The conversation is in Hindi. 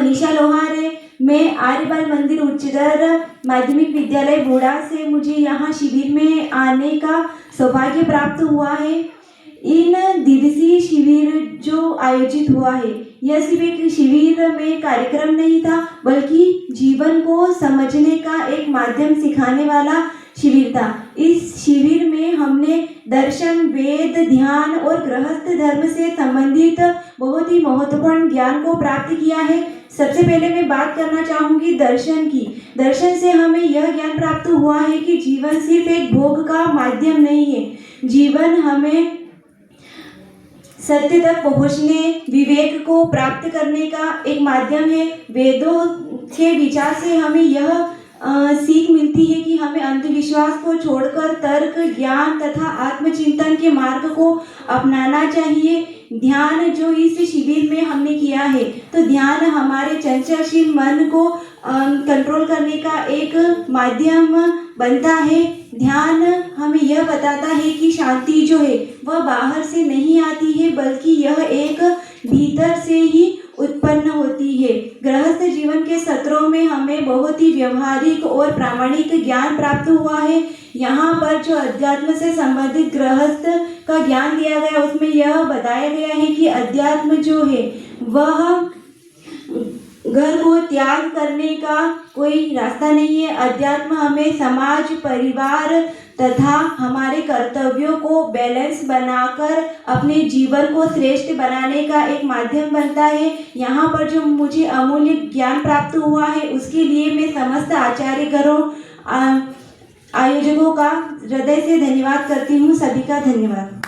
मनीषा लोहार है। मैं आर्यबाल मंदिर उच्चतर माध्यमिक विद्यालय बोड़ा से मुझे यहाँ शिविर में आने का सौभाग्य प्राप्त हुआ है। इन दिवसीय शिविर जो आयोजित हुआ है, यह सिर्फ एक शिविर में कार्यक्रम नहीं था, बल्कि जीवन को समझने का एक माध्यम सिखाने वाला शिविर था। इस शिविर में हमने दर्शन, वेद, ध्यान और गृहस्थ धर्म से संबंधित बहुत ही महत्वपूर्ण ज्ञान को प्राप्त किया है। सबसे पहले मैं बात करना चाहूँगी दर्शन की। दर्शन से हमें यह ज्ञान प्राप्त हुआ है कि जीवन सिर्फ एक भोग का माध्यम नहीं है। जीवन हमें सत्य तक पहुँचने, विवेक को प्राप्त करने का एक माध्यम है। वेदों के विचार से हमें यह सीख मिलती है कि हमें अंधविश्वास को छोड़कर तर्क, ज्ञान तथा आत्मचिंतन के मार्ग को अपनाना चाहिए। ध्यान जो इस शिविर में हमने किया है, तो ध्यान हमारे चंचलशील मन को कंट्रोल करने का एक माध्यम बनता है। ध्यान हमें यह बताता है कि शांति जो है वह बाहर से नहीं आती है, बल्कि यह एक भीतर से ही उत्पन्न होती है। गृहस्थ जीवन के सत्रों में हमें बहुत ही व्यवहारिक और प्रामाणिक ज्ञान प्राप्त हुआ है। यहाँ पर जो अध्यात्म से संबंधित गृहस्थ का ज्ञान दिया गया, उसमें यह बताया गया है कि अध्यात्म जो है वह घर को त्याग करने का कोई रास्ता नहीं है। अध्यात्म हमें समाज, परिवार तथा हमारे कर्तव्यों को बैलेंस बनाकर अपने जीवन को श्रेष्ठ बनाने का एक माध्यम बनता है। यहाँ पर जो मुझे अमूल्य ज्ञान प्राप्त हुआ है, उसके लिए मैं समस्त आचार्यगणों, आयोजकों का हृदय से धन्यवाद करती हूँ। सभी का धन्यवाद।